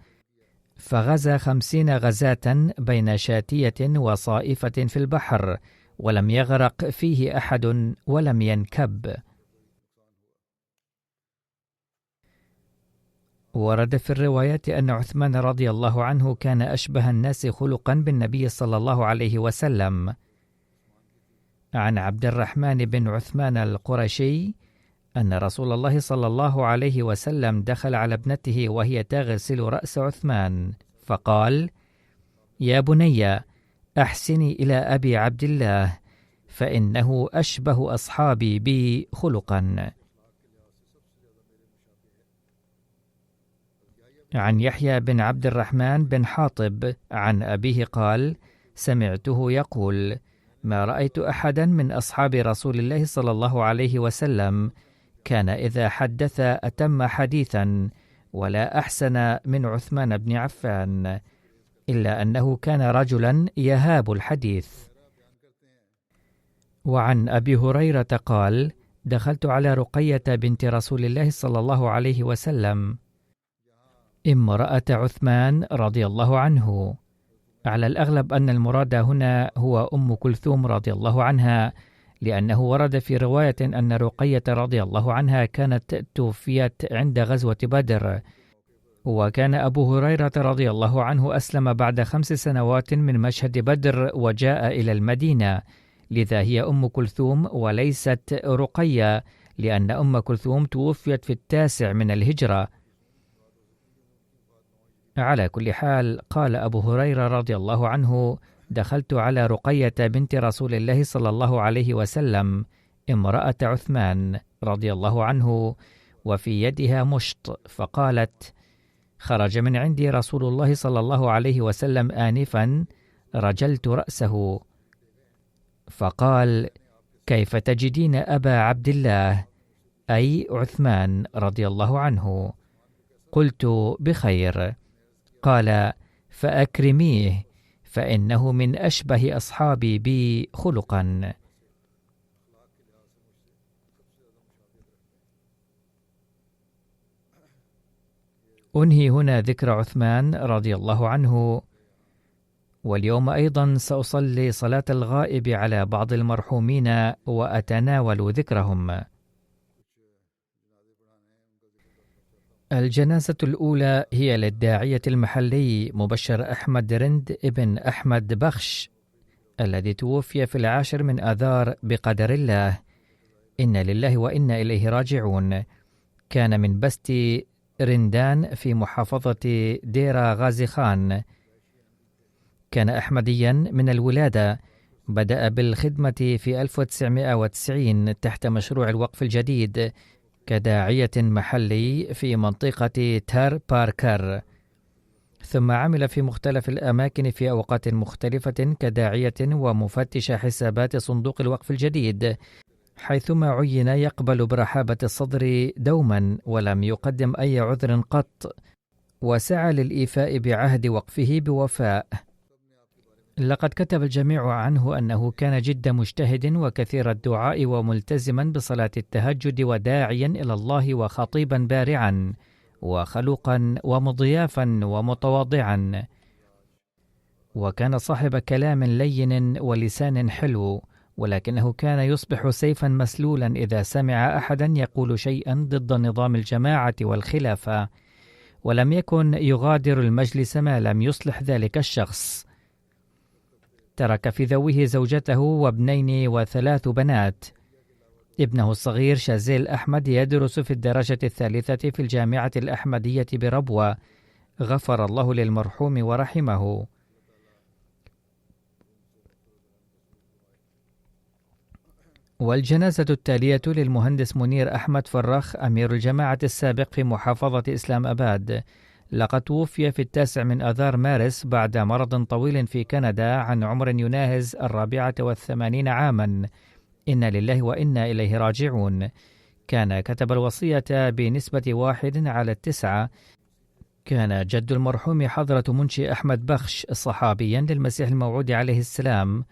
فغزا 50 غزاة بين شاتية وصائفة في البحر، ولم يغرق فيه أحد ولم ينكب. ورد في الروايات أن عثمان رضي الله عنه كان أشبه الناس خلقا بالنبي صلى الله عليه وسلم. عن عبد الرحمن بن عثمان القرشي أن رسول الله صلى الله عليه وسلم دخل على ابنته وهي تغسل رأس عثمان، فقال: يا بني، أحسني إلى أبي عبد الله، فإنه أشبه أصحابي بي خلقا. عن يحيى بن عبد الرحمن بن حاطب عن أبيه قال: سمعته يقول: ما رأيت أحدا من أصحاب رسول الله صلى الله عليه وسلم كان إذا حدث أتم حديثا ولا أحسن من عثمان بن عفان، إلا أنه كان رجلا يهاب الحديث. وعن أبي هريرة قال: دخلت على رقية بنت رسول الله صلى الله عليه وسلم امرأة عثمان رضي الله عنه. على الأغلب أن المراد هنا هو أم كلثوم رضي الله عنها، لأنه ورد في رواية أن رقية رضي الله عنها كانت توفيت عند غزوة بدر، وكان أبو هريرة رضي الله عنه أسلم بعد 5 سنوات من مشهد بدر وجاء إلى المدينة، لذا هي أم كلثوم وليست رقية، لأن أم كلثوم توفيت في 9 من الهجرة. على كل حال، قال أبو هريرة رضي الله عنه: دخلت على رقية بنت رسول الله صلى الله عليه وسلم امرأة عثمان رضي الله عنه وفي يدها مشط، فقالت: خرج من عندي رسول الله صلى الله عليه وسلم آنفا، رجلت رأسه، فقال: كيف تجدين أبا عبد الله، أي عثمان رضي الله عنه؟ قلت: بخير. قال: فأكرميه، فإنه من أشبه أصحابي بي خلقا. أنهي هنا ذكر عثمان رضي الله عنه، واليوم أيضا سأصلي صلاة الغائب على بعض المرحومين وأتناول ذكرهم. الجنازة الأولى هي للداعية المحلي مبشر أحمد رند ابن أحمد بخش، الذي توفي في 10 من آذار بقدر الله، إنا لله وإنا إليه راجعون. كان من بست رندان في محافظة ديرا غازي خان. كان أحمديا من الولادة. بدأ بالخدمة في 1990 تحت مشروع الوقف الجديد كداعية محلي في منطقة تار باركر، ثم عمل في مختلف الأماكن في أوقات مختلفة كداعية ومفتش حسابات صندوق الوقف الجديد، حيثما عين يقبل برحابة الصدر دوما ولم يقدم أي عذر قط، وسعى للإيفاء بعهد وقفه بوفاء. لقد كتب الجميع عنه أنه كان جد مجتهد وكثير الدعاء وملتزما بصلاة التهجد وداعيا إلى الله وخطيبا بارعا وخلوقا ومضيافا ومتواضعا، وكان صاحب كلام لين ولسان حلو، ولكنه كان يصبح سيفا مسلولا إذا سمع أحدا يقول شيئا ضد نظام الجماعة والخلافة، ولم يكن يغادر المجلس ما لم يصلح ذلك الشخص. ترك في ذويه زوجته وابنين و3 بنات. ابنه الصغير شازيل أحمد يدرس في الدرجة الثالثة في الجامعة الأحمدية بربوة، غفر الله للمرحوم ورحمه. والجنازة التالية للمهندس منير أحمد فرخ أمير الجماعة السابق في محافظة إسلام أباد. لقد توفي في 9 من آذار مارس بعد مرض طويل في كندا عن عمر يناهز 84 عاما. إنا لله وإنا إليه راجعون. كان كتب الوصية بنسبة 1:9. كان جد المرحوم حضرة منشي أحمد بخش صحابيا للمسيح الموعود عليه السلام،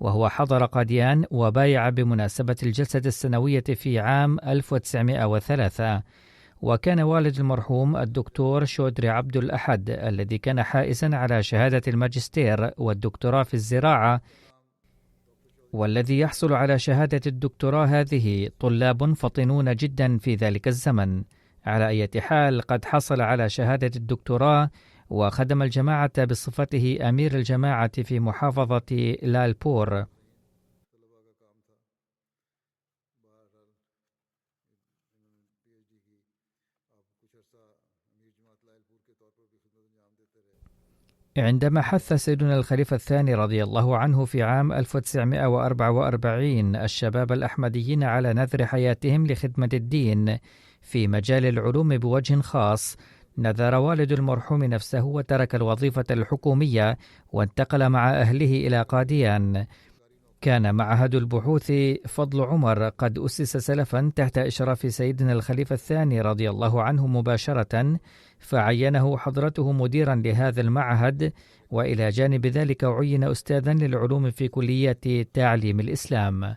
وهو حضر قاديان وبايع بمناسبة الجلسة السنوية في عام 1903. وكان والد المرحوم الدكتور شودري عبد الأحد الذي كان حائزا على شهادة الماجستير والدكتوراه في الزراعة، والذي يحصل على شهادة الدكتوراه هذه طلاب فطنون جدا في ذلك الزمن. على أي حال قد حصل على شهادة الدكتوراه وخدم الجماعة بصفته أمير الجماعة في محافظة لالبور. عندما حث سيدنا الخليفة الثاني رضي الله عنه في عام 1944 الشباب الأحمديين على نذر حياتهم لخدمة الدين في مجال العلوم بوجه خاص، نذر والد المرحوم نفسه وترك الوظيفة الحكومية وانتقل مع أهله إلى قاديان. كان معهد البحوث فضل عمر قد أسس سلفا تحت إشراف سيدنا الخليفة الثاني رضي الله عنه مباشرة، فعينه حضرته مديرا لهذا المعهد، وإلى جانب ذلك عين أستاذا للعلوم في كلية تعليم الإسلام.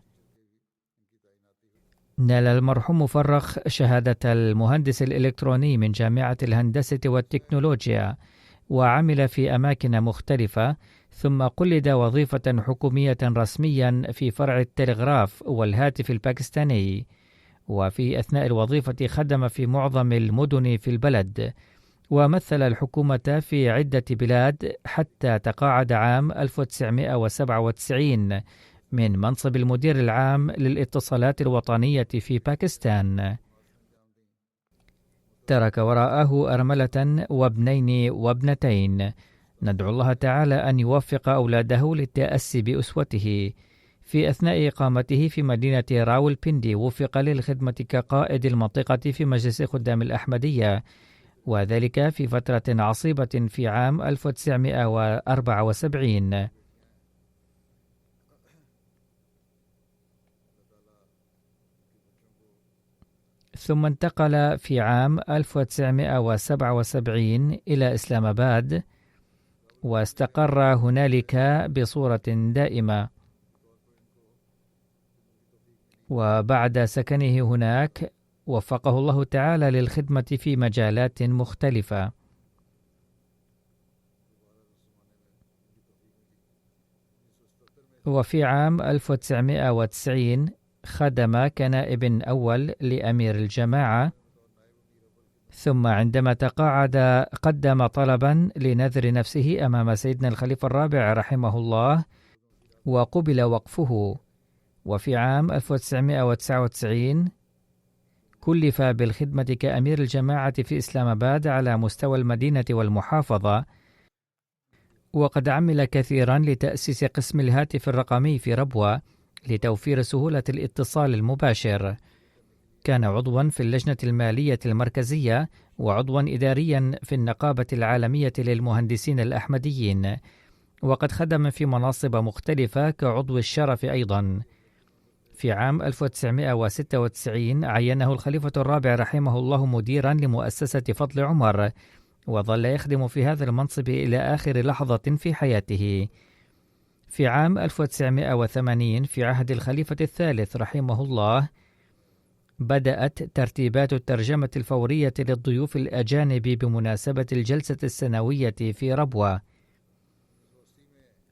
نال المرحوم فرخ شهادة المهندس الإلكتروني من جامعة الهندسة والتكنولوجيا، وعمل في أماكن مختلفة، ثم قلد وظيفة حكومية رسميا في فرع التلغراف والهاتف الباكستاني، وفي أثناء الوظيفة خدم في معظم المدن في البلد، ومثل الحكومة في عدة بلاد حتى تقاعد عام 1997 من منصب المدير العام للاتصالات الوطنية في باكستان. ترك وراءه أرملة وابنين وابنتين. ندعو الله تعالى أن يوفق أولاده للتأسي بأسوته. في أثناء إقامته في مدينة راولبندي وفق للخدمة كقائد المنطقة في مجلس خدام الأحمدية، وذلك في فترة عصيبة في عام 1974. ثم انتقل في عام 1977 إلى إسلام أباد، واستقر هنالك بصورة دائمة. وبعد سكنه هناك وفقه الله تعالى للخدمة في مجالات مختلفة. وفي عام 1990 خدم كنائب أول لأمير الجماعة، ثم عندما تقاعد قدم طلبا لنذر نفسه أمام سيدنا الخليفة الرابع رحمه الله، وقبل وقفه. وفي عام 1999 كلف بالخدمة كأمير الجماعة في إسلام آباد على مستوى المدينة والمحافظة، وقد عمل كثيرا لتأسيس قسم الهاتف الرقمي في ربوة لتوفير سهولة الاتصال المباشر. كان عضوا في اللجنة المالية المركزية وعضوا إداريا في النقابة العالمية للمهندسين الأحمديين، وقد خدم في مناصب مختلفة كعضو الشرف أيضا. في عام 1996 عينه الخليفة الرابع رحمه الله مديرا لمؤسسة فضل عمر، وظل يخدم في هذا المنصب إلى آخر لحظة في حياته. في عام 1980 في عهد الخليفة الثالث رحمه الله بدأت ترتيبات الترجمة الفورية للضيوف الأجانب بمناسبة الجلسة السنوية في ربوة،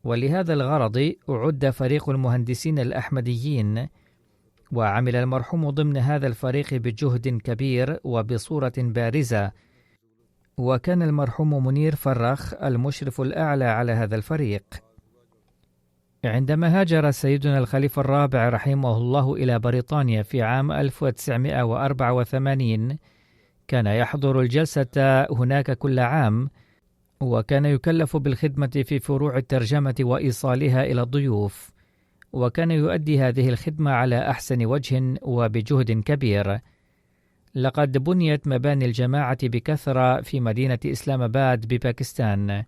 ولهذا الغرض أعد فريق المهندسين الأحمديين، وعمل المرحوم ضمن هذا الفريق بجهد كبير وبصورة بارزة، وكان المرحوم منير فرخ المشرف الأعلى على هذا الفريق. عندما هاجر سيدنا الخليفة الرابع رحمه الله إلى بريطانيا في عام 1984 كان يحضر الجلسة هناك كل عام، وكان يكلف بالخدمة في فروع الترجمة وإيصالها إلى الضيوف، وكان يؤدي هذه الخدمة على أحسن وجه وبجهد كبير. لقد بنيت مباني الجماعة بكثرة في مدينة إسلام آباد بباكستان.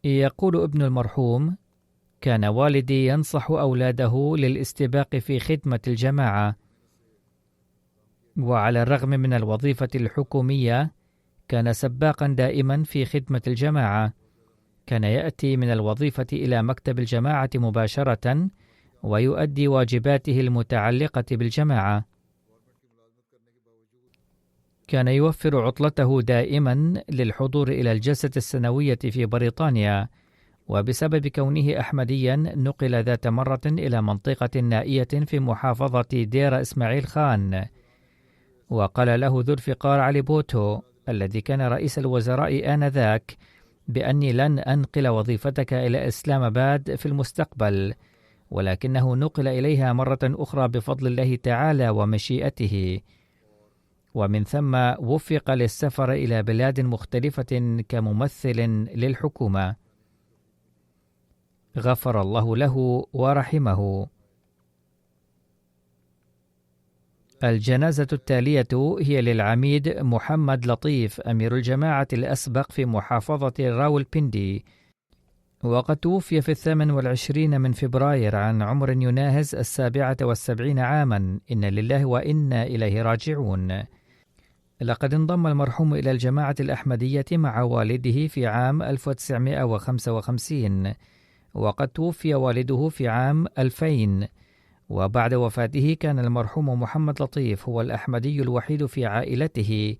يقول ابن المرحوم: كان والدي ينصح أولاده للاستباق في خدمة الجماعة، وعلى الرغم من الوظيفة الحكومية كان سباقا دائما في خدمة الجماعة. كان يأتي من الوظيفة إلى مكتب الجماعة مباشرة ويؤدي واجباته المتعلقة بالجماعة. كان يوفر عطلته دائما للحضور إلى الجلسة السنوية في بريطانيا، وبسبب كونه أحمديا نقل ذات مرة إلى منطقة نائية في محافظة دير إسماعيل خان، وقال له ذو الفقار علي بوتو الذي كان رئيس الوزراء آنذاك بأني لن أنقل وظيفتك إلى إسلام آباد في المستقبل، ولكنه نقل إليها مرة أخرى بفضل الله تعالى ومشيئته، ومن ثم وفق للسفر إلى بلاد مختلفة كممثل للحكومة. غفر الله له ورحمه. الجنازة التالية هي للعميد محمد لطيف أمير الجماعة الأسبق في محافظة راولبندي، وقد توفي في 28 من فبراير عن عمر يناهز 77 عاما. إن لله وإنا إليه راجعون. لقد انضم المرحوم إلى الجماعة الأحمدية مع والده في عام 1955، وقد توفي والده في عام 2000، وبعد وفاته كان المرحوم محمد لطيف هو الأحمدي الوحيد في عائلته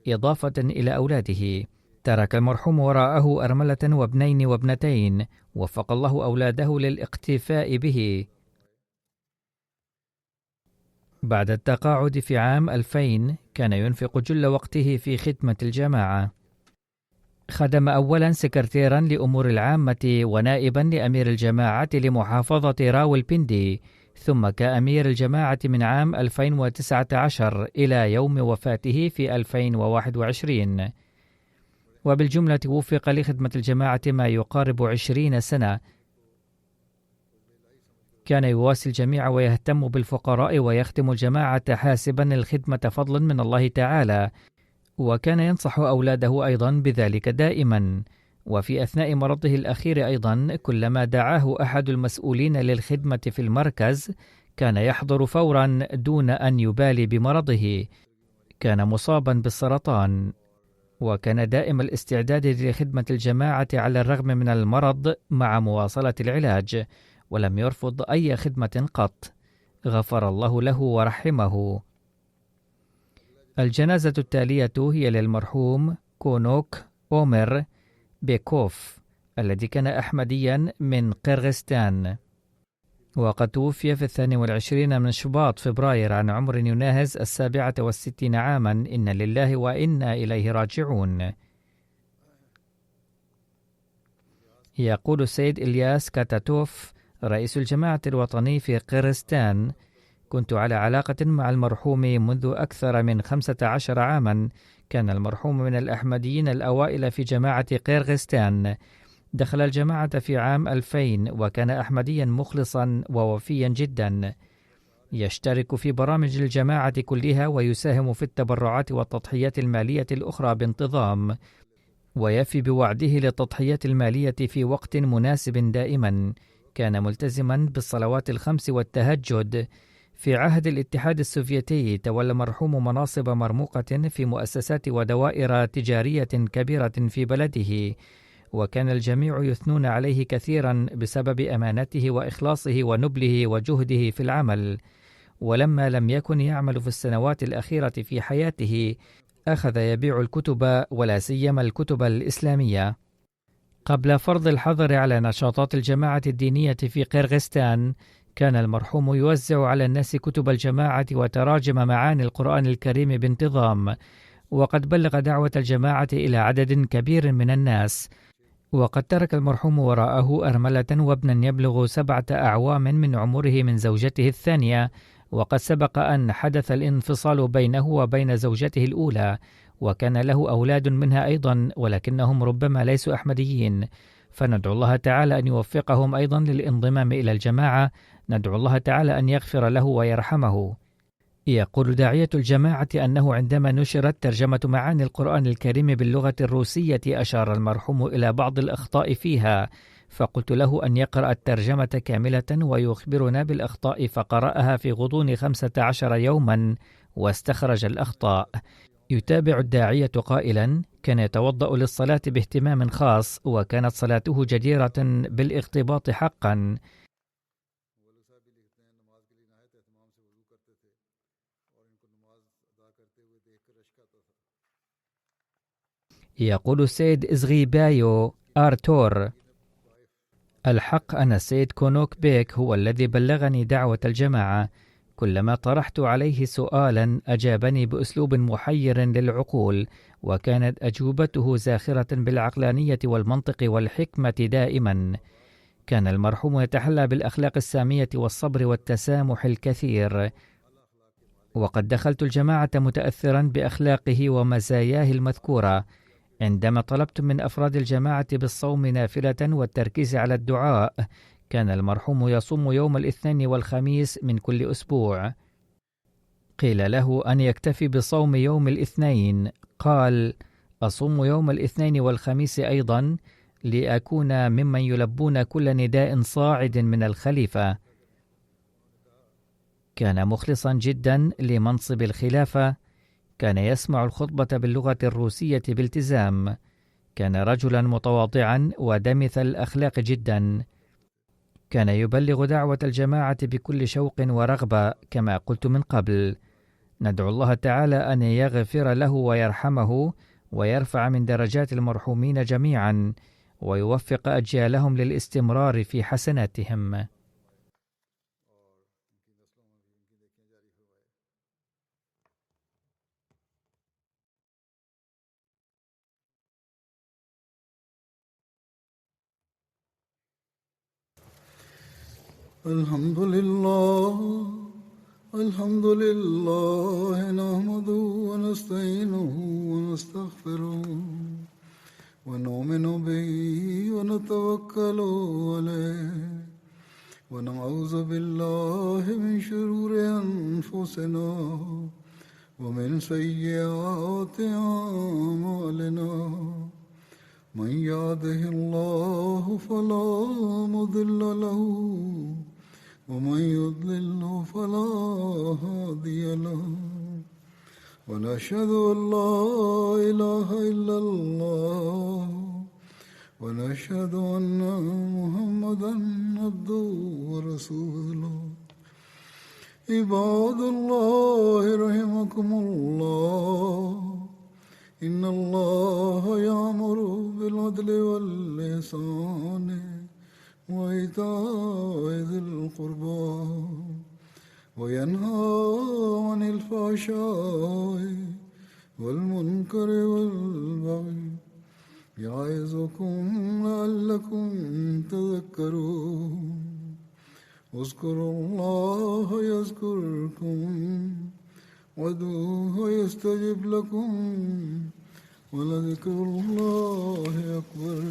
إضافة إلى أولاده. ترك المرحوم وراءه أرملة وابنين وابنتين، وفق الله أولاده للاقتفاء به. بعد التقاعد في عام 2000 كان ينفق جل وقته في خدمة الجماعة. خدم أولا سكرتيرا لأمور العامة ونائبا لأمير الجماعة لمحافظة راولبندي، ثم كأمير الجماعة من عام 2019 إلى يوم وفاته في 2021، وبالجملة وفق لخدمة الجماعة ما يقارب 20 سنة. كان يواسي الجميع ويهتم بالفقراء ويخدم الجماعة حاسبا الخدمة فضلا من الله تعالى، وكان ينصح أولاده أيضا بذلك دائما. وفي أثناء مرضه الأخير أيضا كلما دعاه أحد المسؤولين للخدمة في المركز كان يحضر فورا دون أن يبالي بمرضه. كان مصابا بالسرطان، وكان دائم الاستعداد لخدمة الجماعة على الرغم من المرض مع مواصلة العلاج، ولم يرفض أي خدمة قط. غفر الله له ورحمه. الجنازة التالية هي للمرحوم كونوك أومر بيكوف الذي كان أحمديا من قرغستان، وقد توفي في 22 من شباط فبراير عن عمر يناهز 67 عاما. إن لله وإنا إليه راجعون. يقول السيد إلياس كاتاتوف رئيس الجماعة الوطني في قرغيزستان: كنت على علاقة مع المرحوم منذ أكثر من 15 عاما. كان المرحوم من الأحمديين الأوائل في جماعة قرغيزستان. دخل الجماعة في عام 2000 وكان أحمديا مخلصا ووفيا جدا، يشترك في برامج الجماعة كلها ويساهم في التبرعات والتضحيات المالية الأخرى بانتظام، ويفي بوعده للتضحيات المالية في وقت مناسب دائما. كان ملتزما بالصلوات الخمس والتهجد. في عهد الاتحاد السوفيتي تولى المرحوم مناصب مرموقة في مؤسسات ودوائر تجارية كبيرة في بلده، وكان الجميع يثنون عليه كثيرا بسبب أمانته وإخلاصه ونبله وجهده في العمل. ولما لم يكن يعمل في السنوات الأخيرة في حياته، أخذ يبيع الكتب ولا سيما الكتب الإسلامية. قبل فرض الحظر على نشاطات الجماعة الدينية في قرغيزستان، كان المرحوم يوزع على الناس كتب الجماعة وتراجم معاني القرآن الكريم بانتظام، وقد بلغ دعوة الجماعة إلى عدد كبير من الناس. وقد ترك المرحوم وراءه أرملة وابنا يبلغ 7 أعوام من عمره من زوجته الثانية، وقد سبق أن حدث الانفصال بينه وبين زوجته الأولى، وكان له أولاد منها أيضا، ولكنهم ربما ليسوا أحمديين، فندعو الله تعالى أن يوفقهم أيضا للانضمام إلى الجماعة. ندعو الله تعالى أن يغفر له ويرحمه. يقول داعية الجماعة أنه عندما نشرت ترجمة معاني القرآن الكريم باللغة الروسية أشار المرحوم إلى بعض الأخطاء فيها، فقلت له أن يقرأ الترجمة كاملة ويخبرنا بالأخطاء، فقرأها في غضون 15 يوما واستخرج الأخطاء. يتابع الداعية قائلا: كان يتوضأ للصلاة باهتمام خاص، وكانت صلاته جديرة بالاغتباط حقا. يقول السيد إزغي بايو آرتور: الحق أن السيد كونوك بيك هو الذي بلغني دعوة الجماعة. كلما طرحت عليه سؤالا أجابني بأسلوب محير للعقول، وكانت أجوبته زاخرة بالعقلانية والمنطق والحكمة دائما. كان المرحوم يتحلى بالأخلاق السامية والصبر والتسامح الكثير، وقد دخلت الجماعة متأثرا بأخلاقه ومزاياه المذكورة. عندما طلبت من أفراد الجماعة بالصوم نافلة والتركيز على الدعاء، كان المرحوم يصوم يوم الاثنين والخميس من كل أسبوع. قيل له أن يكتفي بصوم يوم الاثنين، قال: أصوم يوم الاثنين والخميس أيضا لأكون ممن يلبون كل نداء صاعد من الخليفة. كان مخلصا جدا لمنصب الخلافة. كان يسمع الخطبة باللغة الروسية بالتزام. كان رجلا متواضعا ودمث الأخلاق جدا. كان يبلغ دعوة الجماعة بكل شوق ورغبة كما قلت من قبل. ندعو الله تعالى أن يغفر له ويرحمه، ويرفع من درجات المرحومين جميعا، ويوفق أجيالهم للاستمرار في حسناتهم. الحمد لله نحمده ونستعينه ونستغفره ونؤمن به ونتوكل عليه ونعوذ بالله من شرور أنفسنا ومن سيئات أعمالنا. من يهده الله فلا مضل له ومن يضلل فلا هادي له. ونشهد أن لا إله إلا الله ونشهد أن محمدا عبده ورسوله. عباد الله رحمكم الله، إن الله يأمر بالعدل والإحسان وإيتاء ذي القربى وينهى عن الفحشاء والمنكر والبغي يعظكم لعلكم تذكرون اذكروا الله يذكركم وادعوه يستجب لكم ولذكر الله أكبر.